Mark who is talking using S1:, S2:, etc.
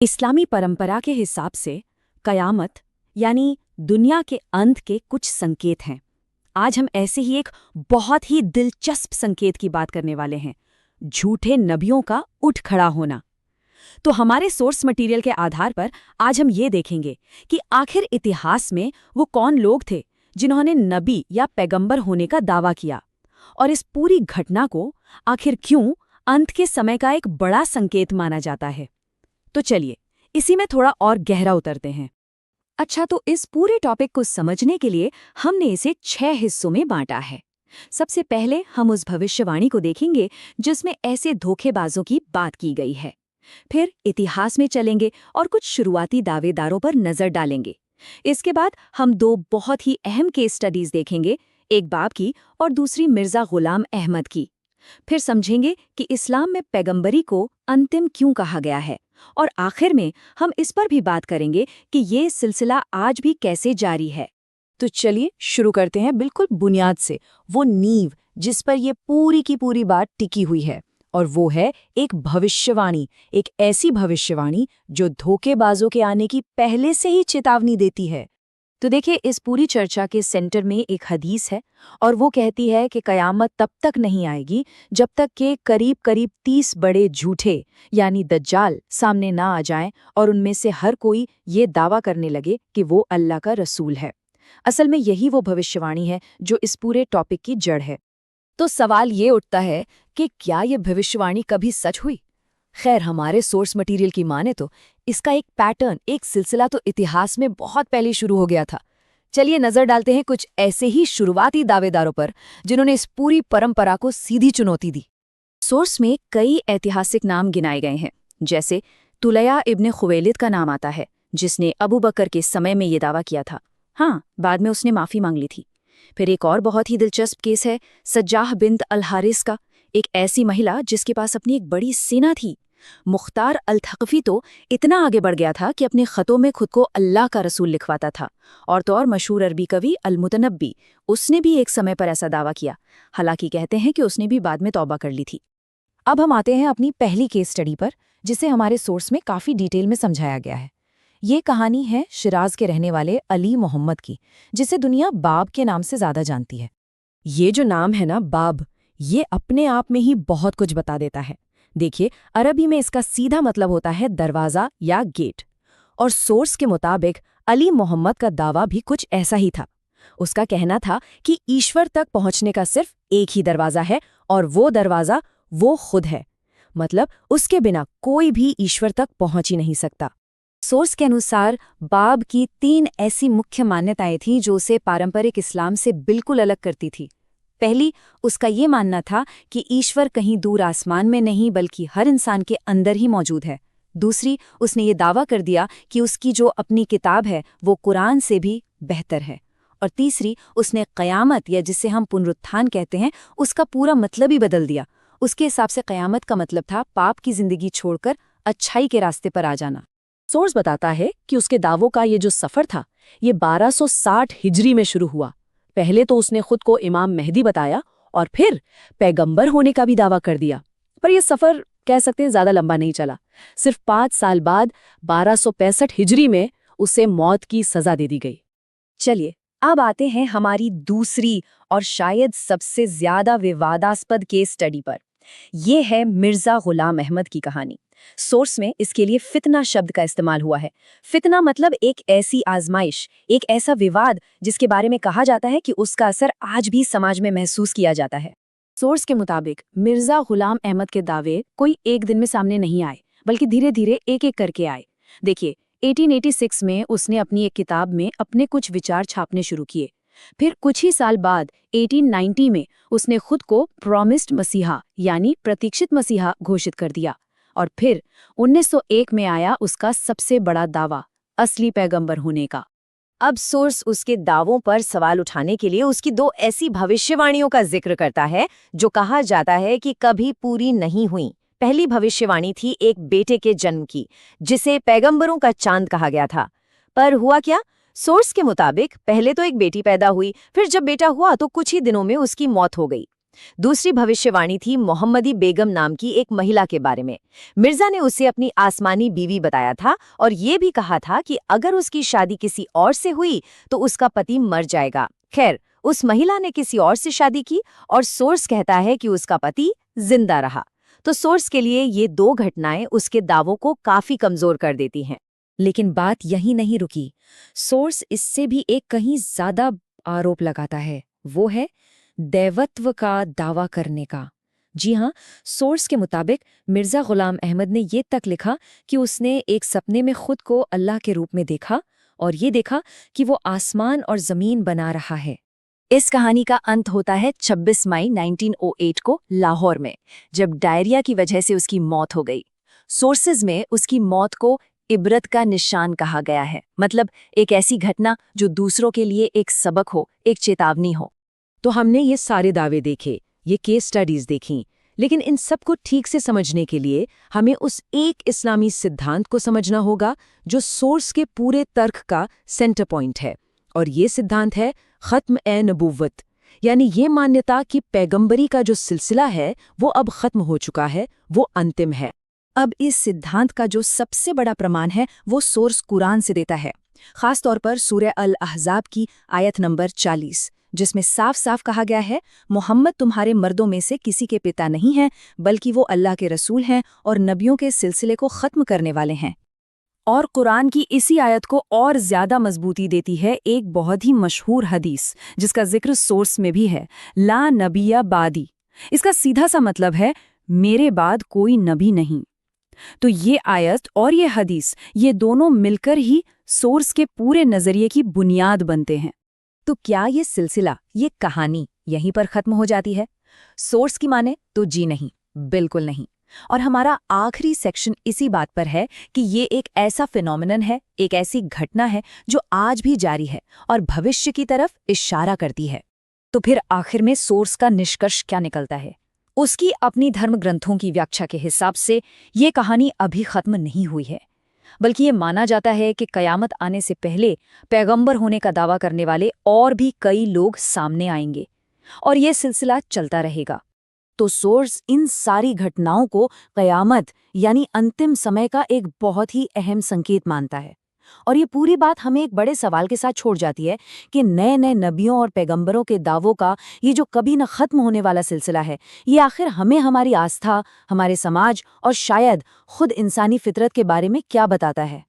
S1: इस्लामी परंपरा के हिसाब से कयामत यानी दुनिया के अंत के कुछ संकेत हैं। आज हम ऐसे ही एक बहुत ही दिलचस्प संकेत की बात करने वाले हैं, झूठे नबियों का उठ खड़ा होना। तो हमारे सोर्स मटेरियल के आधार पर आज हम ये देखेंगे कि आखिर इतिहास में वो कौन लोग थे जिन्होंने नबी या पैगंबर होने का दावा किया, और इस पूरी घटना को आखिर क्यों अंत के समय का एक बड़ा संकेत माना जाता है। तो चलिए इसी में थोड़ा और गहरा उतरते हैं। अच्छा, तो इस पूरे टॉपिक को समझने के लिए हमने इसे 6 हिस्सों में बांटा है। सबसे पहले हम उस भविष्यवाणी को देखेंगे जिसमें ऐसे धोखेबाजों की बात की गई है। फिर इतिहास में चलेंगे और कुछ शुरुआती दावेदारों पर नजर डालेंगे। इसके बाद हम 2 बहुत ही अहम केस स्टडीज देखेंगे, एक बाब की और दूसरी मिर्जा गुलाम अहमद की। फिर समझेंगे कि इस्लाम में पैगंबरी को अंतिम क्यों कहा गया है, और आखिर में हम इस पर भी बात करेंगे कि ये सिलसिला आज भी कैसे जारी है। तो चलिए शुरू करते हैं बिल्कुल बुनियाद से, वो नींव जिस पर ये पूरी की पूरी बात टिकी हुई है, और वो है एक भविष्यवाणी, एक ऐसी भविष्यवाणी जो धोखेबाजों के आने की पहले से ही चेतावनी देती है। तो देखिए, इस पूरी चर्चा के सेंटर में एक हदीस है, और वो कहती है कि कयामत तब तक नहीं आएगी जब तक कि करीब करीब 30 बड़े झूठे यानी दज्जाल सामने ना आ जाएं और उनमें से हर कोई ये दावा करने लगे कि वो अल्लाह का रसूल है। असल में यही वो भविष्यवाणी है जो इस पूरे टॉपिक की जड़ है। तो सवाल ये उठता है कि क्या ये भविष्यवाणी कभी सच हुई? खैर, हमारे सोर्स मटेरियल की माने तो इसका एक पैटर्न, एक सिलसिला तो इतिहास में बहुत पहले शुरू हो गया था। चलिए नजर डालते हैं कुछ ऐसे ही शुरुआती दावेदारों पर जिन्होंने इस पूरी परंपरा को सीधी चुनौती दी। सोर्स में कई ऐतिहासिक नाम गिनाए गए हैं, जैसे तुलैया इब्ने खुवैलिद का नाम आता है, जिसने अबू बकर के समय में ये दावा किया था। हाँ, बाद में उसने माफी मांग ली थी। फिर एक और बहुत ही दिलचस्प केस है सज्जाह बिन्त अल हारिस का, एक ऐसी महिला जिसके पास अपनी एक बड़ी सेना थी। मुख्तार अल थकफी तो इतना आगे बढ़ गया था कि अपने खतों में खुद को अल्लाह का रसूल लिखवाता था। और तो और मशहूर अरबी कवि अल मुतनब्बी, उसने भी एक समय पर ऐसा दावा किया, हालांकि कहते हैं कि उसने भी बाद में तौबा कर ली थी। अब हम आते हैं अपनी पहली केस स्टडी पर, जिसे हमारे सोर्स में काफ़ी डिटेल में समझाया गया है। ये कहानी है शिराज के रहने वाले अली मोहम्मद की, जिसे दुनिया बाब के नाम से ज़्यादा जानती है। ये जो नाम है ना, बाब, ये अपने आप में ही बहुत कुछ बता देता है। देखिए, अरबी में इसका सीधा मतलब होता है दरवाज़ा या गेट, और सोर्स के मुताबिक अली मोहम्मद का दावा भी कुछ ऐसा ही था। उसका कहना था कि ईश्वर तक पहुंचने का सिर्फ एक ही दरवाज़ा है, और वो दरवाज़ा वो खुद है। मतलब उसके बिना कोई भी ईश्वर तक पहुंच ही नहीं सकता। सोर्स के अनुसार बाब की 3 ऐसी मुख्य मान्यताएं थीं जो उसे पारंपरिक इस्लाम से बिल्कुल अलग करती थी। पहली, उसका ये मानना था कि ईश्वर कहीं दूर आसमान में नहीं बल्कि हर इंसान के अंदर ही मौजूद है। दूसरी, उसने ये दावा कर दिया कि उसकी जो अपनी किताब है वो कुरान से भी बेहतर है। और तीसरी, उसने क़यामत, या जिसे हम पुनरुत्थान कहते हैं, उसका पूरा मतलब ही बदल दिया। उसके हिसाब से क़यामत का मतलब था पाप की जिंदगी छोड़कर अच्छाई के रास्ते पर आ जाना। सोर्स बताता है कि उसके दावों का ये जो सफ़र था, ये 1260 हिजरी में शुरू हुआ। पहले तो उसने खुद को इमाम मेहदी बताया और फिर पैगंबर होने का भी दावा कर दिया। पर यह सफ़र कह सकते हैं ज़्यादा लंबा नहीं चला। सिर्फ 5 साल बाद 1265 हिजरी में उसे मौत की सज़ा दे दी गई। चलिए अब आते हैं हमारी दूसरी और शायद सबसे ज़्यादा विवादास्पद केस स्टडी पर। यह है मिर्ज़ा गुलाम अहमद की कहानी। सोर्स में इसके लिए फितना शब्द का इस्तेमाल हुआ है। फितना मतलब एक ऐसी आजमाइश, एक ऐसा विवाद जिसके बारे में कहा जाता है कि उसका असर आज भी समाज में महसूस किया जाता है। सोर्स के मुताबिक मिर्जा गुलाम अहमद के दावे कोई एक दिन में सामने नहीं आए, बल्कि धीरे धीरे एक एक करके आए। देखिए, 1886 में उसने अपनी एक किताब में अपने कुछ विचार छापने शुरू किए। फिर कुछ ही साल बाद 1890 में उसने खुद को प्रॉमिस्ड मसीहा यानी प्रतीक्षित मसीहा घोषित कर दिया। और फिर 1901 में आया उसका सबसे बड़ा दावा, असली पैगंबर होने का। अब सोर्स उसके दावों पर सवाल उठाने के लिए उसकी 2 ऐसी भविष्यवाणियों का जिक्र करता है जो कहा जाता है कि कभी पूरी नहीं हुई। पहली भविष्यवाणी थी एक बेटे के जन्म की, जिसे पैगंबरों का चांद कहा गया था। पर हुआ क्या? सोर्स के मुताबिक पहले तो एक बेटी पैदा हुई, फिर जब बेटा हुआ तो कुछ ही दिनों में उसकी मौत हो गई।
S2: दूसरी भविष्यवाणी थी मोहम्मदी बेगम नाम की एक महिला के बारे में। मिर्जा ने उसे अपनी आसमानी बीवी बताया था और ये भी कहा था कि अगर उसकी शादी किसी और से हुई तो उसका पति मर जाएगा। खैर, उस महिला ने किसी और से शादी की और सोर्स कहता है कि उसका पति जिंदा रहा। तो सोर्स के लिए ये दो घटनाएं उसके दावों को काफी कमजोर कर देती हैं।
S1: लेकिन बात यही नहीं रुकी। सोर्स इससे भी एक कहीं ज्यादा आरोप लगाता है, वो है दैवत्व का दावा करने का। जी हाँ, सोर्स के मुताबिक मिर्जा गुलाम अहमद ने ये तक लिखा कि उसने एक सपने में खुद को अल्लाह के रूप में देखा और ये देखा कि वो आसमान और जमीन बना रहा है।
S2: इस कहानी का अंत होता है 26 मई 1908 को लाहौर में, जब डायरिया की वजह से उसकी मौत हो गई। सोर्सेज में उसकी मौत को इबरत का निशान कहा गया है, मतलब एक ऐसी घटना जो दूसरों के लिए एक सबक हो, एक चेतावनी हो।
S1: तो हमने ये सारे दावे देखे, ये केस स्टडीज देखी, लेकिन इन सब को ठीक से समझने के लिए हमें उस एक इस्लामी सिद्धांत को समझना होगा जो सोर्स के पूरे तर्क का सेंटर पॉइंट है। और ये सिद्धांत है खत्म-ए-नबूवत, यानी ये मान्यता कि पैगंबरी का जो सिलसिला है वो अब खत्म हो चुका है, वो अंतिम है।
S2: अब इस सिद्धांत का जो सबसे बड़ा प्रमाण है वो सोर्स कुरान से देता है, खास तौर पर सूरह अल अहज़ाब की आयत नंबर 40, जिसमें साफ साफ कहा गया है, मोहम्मद तुम्हारे मर्दों में से किसी के पिता नहीं हैं, बल्कि वो अल्लाह के रसूल हैं और नबियों के सिलसिले को ख़त्म करने वाले हैं। और कुरान की इसी आयत को और ज़्यादा मजबूती देती है एक बहुत ही मशहूर हदीस, जिसका जिक्र सोर्स में भी है, ला नबिया बादी। इसका सीधा सा मतलब है, मेरे बाद कोई नबी नहीं। तो ये आयत और ये हदीस, ये दोनों मिलकर ही सोर्स के पूरे नज़रिए की बुनियाद बनते हैं। तो क्या ये सिलसिला, ये कहानी यहीं पर खत्म हो जाती है? सोर्स की माने तो जी नहीं, बिल्कुल नहीं। और हमारा आखिरी सेक्शन इसी बात पर है कि ये एक ऐसा फिनोमिनन है, एक ऐसी घटना है जो आज भी जारी है और भविष्य की तरफ इशारा करती है। तो फिर आखिर में सोर्स का निष्कर्ष क्या निकलता है? उसकी अपनी धर्म ग्रंथों की व्याख्या के हिसाब से ये कहानी अभी खत्म नहीं हुई है, बल्कि ये माना जाता है कि कयामत आने से पहले पैगंबर होने का दावा करने वाले और भी कई लोग सामने आएंगे और ये सिलसिला चलता रहेगा। तो सोर्स इन सारी घटनाओं को कयामत यानी अंतिम समय का एक बहुत ही अहम संकेत मानता है। और ये पूरी बात हमें एक बड़े सवाल के साथ छोड़ जाती है कि नए नए नबियों और पैगंबरों के दावों का ये जो कभी न खत्म होने वाला सिलसिला है, ये आखिर हमें हमारी आस्था, हमारे समाज और शायद खुद इंसानी फितरत के बारे में क्या बताता है।